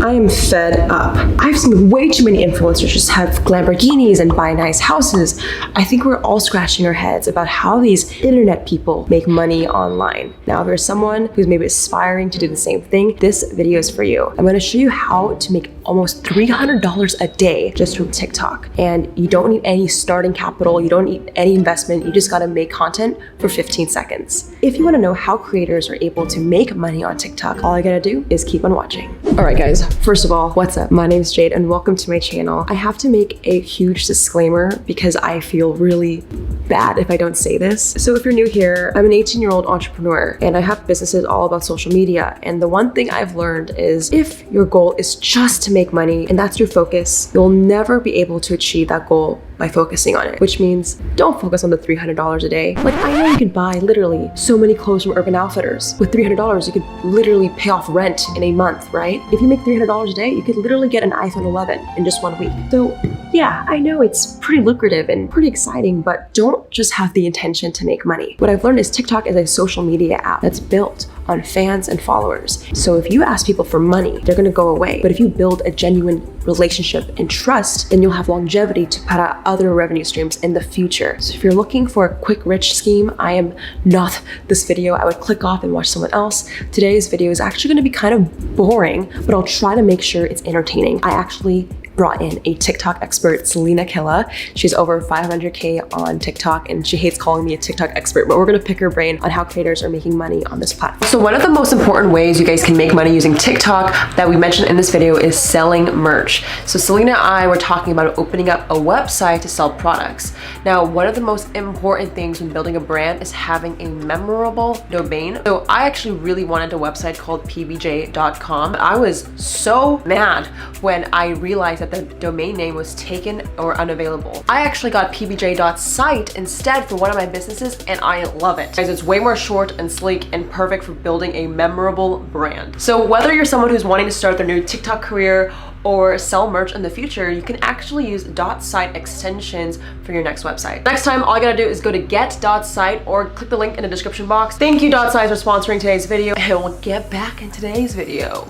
I am fed up. I've seen way too many influencers just have Lamborghinis and buy nice houses. I think we're all scratching our heads about how these internet people make money online. Now, if you're someone who's maybe aspiring to do the same thing, this video is for you. I'm gonna show you how to make almost $300 a day just from TikTok. And you don't need any starting capital, you don't need any investment, you just gotta make content for 15 seconds. If you wanna know how creators are able to make money on TikTok, all I gotta do is keep on watching. All right guys, first of all, what's up? My name is Jade and welcome to my channel. I have to make a huge disclaimer because I feel really bad if I don't say this. So if you're new here, I'm an 18-year-old entrepreneur and I have businesses all about social media. And the one thing I've learned is if your goal is just to make money and that's your focus, you'll never be able to achieve that goal by focusing on it, which means don't focus on the $300 a day. Like, I know you could buy literally so many clothes from Urban Outfitters. With $300, you could literally pay off rent in a month, right? If you make $300 a day, you could literally get an iPhone 11 in just 1 week. So yeah, I know it's pretty lucrative and pretty exciting, but don't just have the intention to make money. What I've learned is TikTok is a social media app that's built on fans and followers. So if you ask people for money, they're gonna go away. But if you build a genuine relationship and trust, then you'll have longevity to put out other revenue streams in the future. So if you're looking for a quick rich scheme, I am not this video. I would click off and watch someone else. Today's video is actually gonna be kind of boring, but I'll try to make sure it's entertaining. I actually brought in a TikTok expert, Selena Killa. She's over 500K on TikTok and she hates calling me a TikTok expert, but we're gonna pick her brain on how creators are making money on this platform. So one of the most important ways you guys can make money using TikTok that we mentioned in this video is selling merch. So Selena and I were talking about opening up a website to sell products. Now, one of the most important things when building a brand is having a memorable domain. So I actually really wanted a website called pbj.com. I was so mad when I realized that the domain name was taken or unavailable. I actually got pbj.site instead for one of my businesses and I love it. Guys, it's way more short and sleek and perfect for building a memorable brand. So whether you're someone who's wanting to start their new TikTok career or sell merch in the future, you can actually use .site extensions for your next website. Next time, all you gotta do is go to get.site or click the link in the description box. Thank you .site for sponsoring today's video and we'll get back in today's video.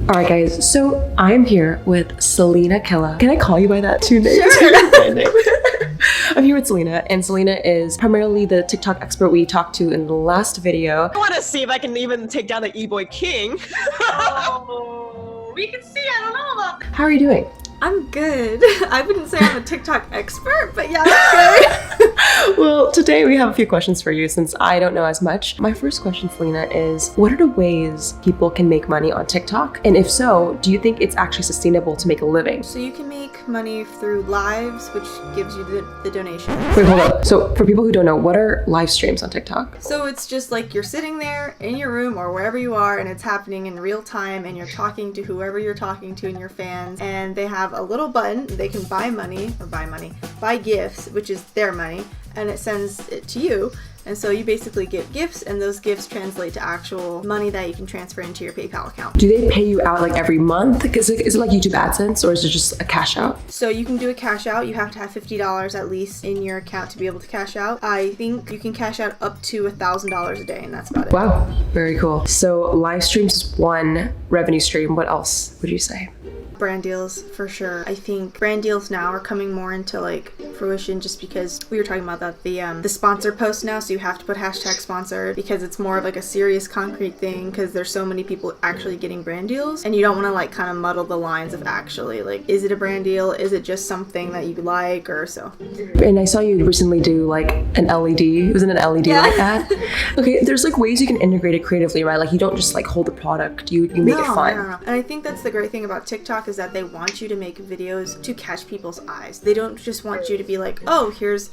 All right guys, so I'm here with Selena Killa. Can I call you by that two names? Sure. I'm here with Selena, and Selena is primarily the TikTok expert we talked to in the last video. I want to see if I can even take down the E-Boy King. Oh, we can see, I don't know about that. How are you doing? I'm good. I wouldn't say I'm a TikTok expert, but yeah, I'm good. Well, today we have a few questions for you since I don't know as much. My first question, Selena, is what are the ways people can make money on TikTok? And if so, do you think it's actually sustainable to make a living? So you can make money through lives, which gives you the donation. Wait, hold up. So for people who don't know, what are live streams on TikTok? So it's just like you're sitting there in your room or wherever you are and it's happening in real time and you're talking to whoever you're talking to and your fans, and they have a little button, they can buy gifts, which is their money, and it sends it to you. And so you basically get gifts, and those gifts translate to actual money that you can transfer into your PayPal account. Do they pay you out like every month? Is it like YouTube AdSense, or is it just a cash out? So you can do a cash out. You have to have $50 at least in your account to be able to cash out. I think you can cash out up to $1,000 a day, and that's about it. Wow, very cool. So live streams is one revenue stream. What else would you say? Brand deals for sure. I think brand deals now are coming more into like fruition just because we were talking about that the sponsor post now, so you have to put hashtag sponsored because it's more of like a serious concrete thing because there's so many people actually getting brand deals and you don't want to like kind of muddle the lines of actually like, is it a brand deal, is it just something that you like, or so. And I saw you recently do like an LED. Wasn't it an LED like that? Okay, there's like ways you can integrate it creatively, right? Like you don't just like hold the product, you make it fun. No. And I think that's the great thing about TikTok is that they want you to make videos to catch people's eyes. They don't just want you to be like, oh, here's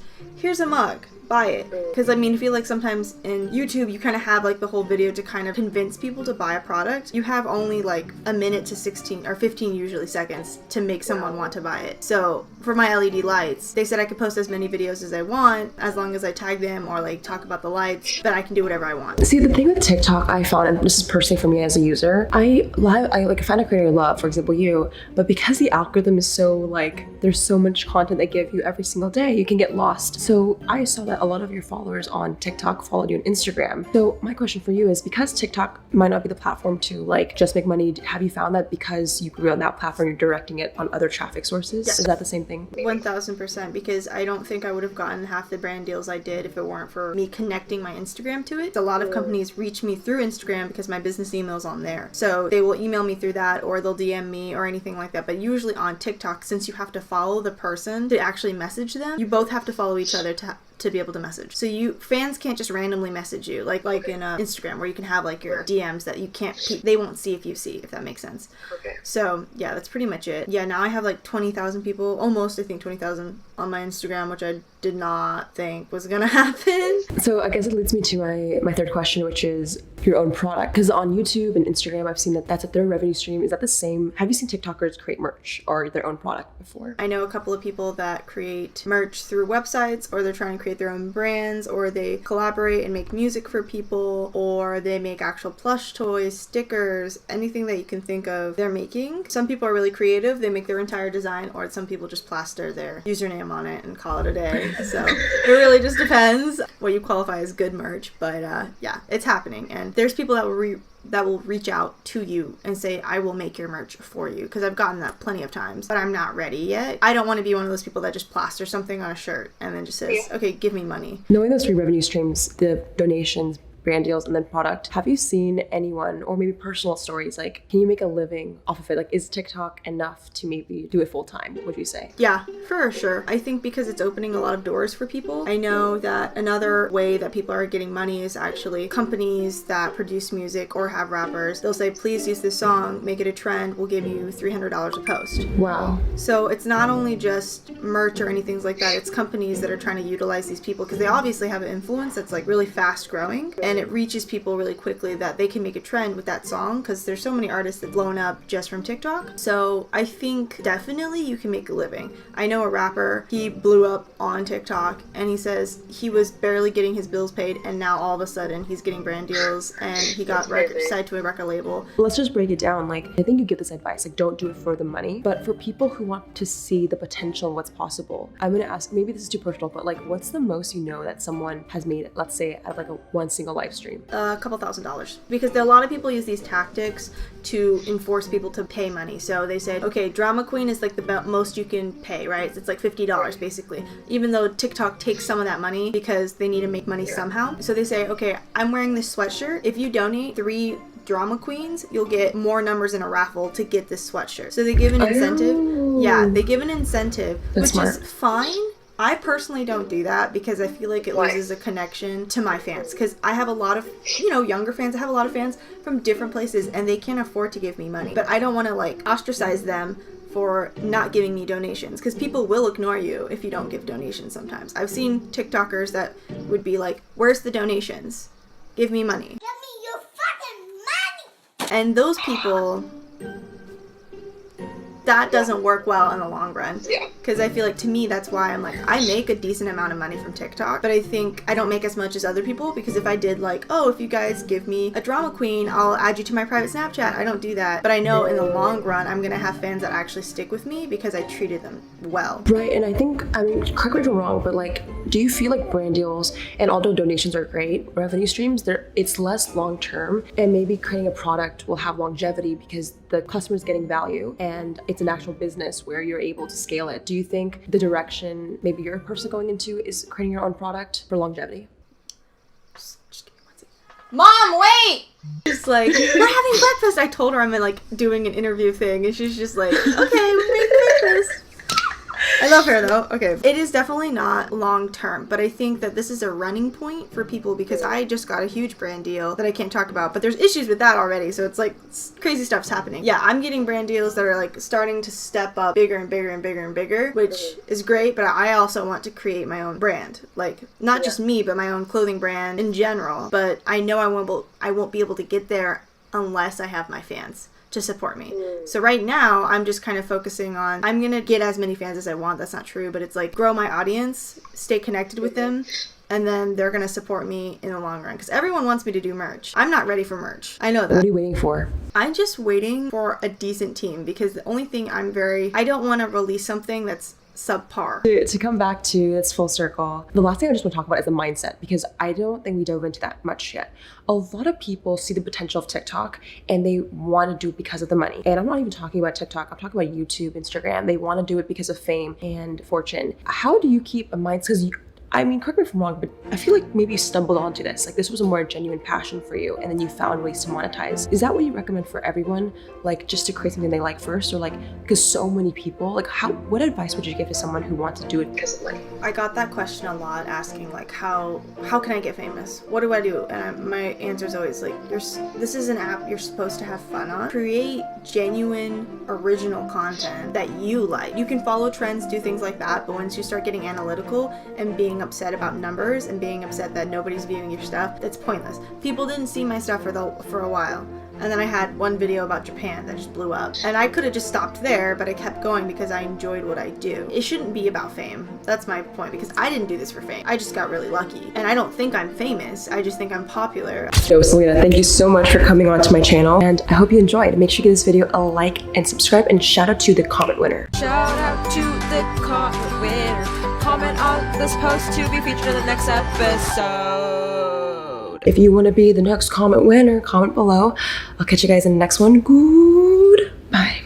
a mug, buy it. Because I mean, I feel like sometimes in YouTube you kind of have like the whole video to kind of convince people to buy a product. You have only like a minute to 16 or 15 usually seconds to make someone want to buy it. So for my LED lights, they said I could post as many videos as I want as long as I tag them or like talk about the lights, but I can do whatever I want. See, the thing with TikTok I found, and this is personally for me as a user, I like find a creator I love, for example you, but because the algorithm is so like, there's so much content they give you every single day, you can get lost. So I saw that that a lot of your followers on TikTok followed you on Instagram. So my question for you is, because TikTok might not be the platform to like just make money, have you found that because you grew on that platform, you're directing it on other traffic sources? Yes. Is that the same thing? 1000%, because I don't think I would have gotten half the brand deals I did if it weren't for me connecting my Instagram to it. A lot of companies reach me through Instagram because my business email's on there. So they will email me through that, or they'll DM me or anything like that. But usually on TikTok, since you have to follow the person to actually message them, you both have to follow each other to be able to message. So fans can't just randomly message you like in Instagram, where you can have like your DMs that you can't, they won't see if you see, if that makes sense. Okay. So yeah, that's pretty much it. Yeah, now I have like 20,000 people, almost I think 20,000 on my Instagram, which I did not think was gonna happen. So I guess it leads me to my third question, which is your own product. Because on YouTube and Instagram, I've seen that that's their revenue stream. Is that the same? Have you seen TikTokers create merch or their own product before? I know a couple of people that create merch through websites, or they're trying to create their own brands, or they collaborate and make music for people, or they make actual plush toys, stickers, anything that you can think of they're making. Some people are really creative. They make their entire design, or some people just plaster their username on it and call it a day. So it really just depends what you qualify as good merch. But yeah, it's happening. And there's people that will reach out to you and say, I will make your merch for you, because I've gotten that plenty of times, but I'm not ready yet. I don't want to be one of those people that just plaster something on a shirt and then just says, okay, give me money. Knowing those three revenue streams, the donations, brand deals, and then product, have you seen anyone, or maybe personal stories, like, can you make a living off of it? Like, is TikTok enough to maybe do it full time, would you say? Yeah, for sure. I think because it's opening a lot of doors for people. I know that another way that people are getting money is actually companies that produce music or have rappers. They'll say, please use this song, make it a trend, we'll give you $300 a post. Wow. So it's not only just merch or anything like that, it's companies that are trying to utilize these people, because they obviously have an influence that's like really fast growing, and it reaches people really quickly that they can make a trend with that song, because there's so many artists that blown up just from TikTok. So I think definitely you can make a living. I know a rapper, he blew up on TikTok, and he says he was barely getting his bills paid, and now all of a sudden he's getting brand deals, and he got signed to a record label. Let's just break it down. Like, I think you give this advice, like, don't do it for the money, but for people who want to see the potential and what's possible, I'm gonna ask, maybe this is too personal, but like, what's the most you know that someone has made, let's say, out of like one single live stream? A couple $1,000s, because a lot of people use these tactics to enforce people to pay money. So they say, okay, drama queen is like the most you can pay, right? It's like $50 basically, even though TikTok takes some of that money because they need to make money somehow. So they say, okay, I'm wearing this sweatshirt. If you donate 3 drama queens, you'll get more numbers in a raffle to get this sweatshirt. So they give an incentive. Yeah, they give an incentive, That's which smart. is fine. I personally don't do that because I feel like it loses a connection to my fans, because I have a lot of, younger fans. I have a lot of fans from different places, and they can't afford to give me money. But I don't want to like ostracize them for not giving me donations, because people will ignore you if you don't give donations sometimes. I've seen TikTokers that would be like, where's the donations? Give me money. Give me your fucking money! And those people, that doesn't work well in the long run. Yeah. Because I feel like, to me, that's why I'm like, I make a decent amount of money from TikTok, but I think I don't make as much as other people, because if I did like, oh, if you guys give me a drama queen, I'll add you to my private Snapchat. I don't do that. But I know in the long run, I'm going to have fans that actually stick with me because I treated them well. Right, and I think, correct me if I'm wrong, but like, do you feel like brand deals, and although donations are great, revenue streams, it's less long term, and maybe creating a product will have longevity because the customer's getting value and it's an actual business where you're able to scale it. Do you think the direction maybe you're personally going into is creating your own product for longevity? Just give me 1 second. Mom, wait! Just like, we're having breakfast. I told her I'm like doing an interview thing, and she's just like, okay, we're making breakfast. I love her though. Okay. It is definitely not long term, but I think that this is a running point for people, because I just got a huge brand deal that I can't talk about, but there's issues with that already. So it's like crazy stuff's happening. Yeah, I'm getting brand deals that are like starting to step up bigger and bigger and bigger and bigger, which is great, but I also want to create my own brand. Like, not just me, but my own clothing brand in general. But I know I won't be able to get there unless I have my fans to support me. So right now, I'm just kind of focusing on, I'm gonna get as many fans as I want. That's not true, but it's like grow my audience, stay connected with them, and then they're gonna support me in the long run, because everyone wants me to do merch. I'm not ready for merch. I know What are that. you waiting for? I'm just waiting for a decent team, because the only thing I don't want to release something that's subpar. To come back to this full circle, the last thing I just want to talk about is the mindset, because I don't think we dove into that much yet. A lot of people see the potential of TikTok and they want to do it because of the money. And I'm not even talking about TikTok, I'm talking about YouTube, Instagram. They want to do it because of fame and fortune. How do you keep a mindset? Because I mean, correct me if I'm wrong, but I feel like maybe you stumbled onto this. Like this was a more genuine passion for you, and then you found ways to monetize. Is that what you recommend for everyone? Like just to create something they like first, or like, because so many people, like what advice would you give to someone who wants to do it because of money? I got that question a lot, asking like, how can I get famous? What do I do? And my answer is always like, this is an app you're supposed to have fun on. Create genuine, original content that you like. You can follow trends, do things like that, but once you start getting analytical and being upset about numbers and being upset that nobody's viewing your stuff, that's pointless. People didn't see my stuff for a while. And then I had one video about Japan that just blew up. And I could have just stopped there, but I kept going because I enjoyed what I do. It shouldn't be about fame. That's my point, because I didn't do this for fame. I just got really lucky. And I don't think I'm famous. I just think I'm popular. So Selena, thank you so much for coming onto my channel, and I hope you enjoyed. Make sure you give this video a like and subscribe, and shout out to the comment winner. Shout out to the comment winner. Comment on this post to be featured in the next episode. If you want to be the next comment winner, comment below. I'll catch you guys in the next one. Goodbye.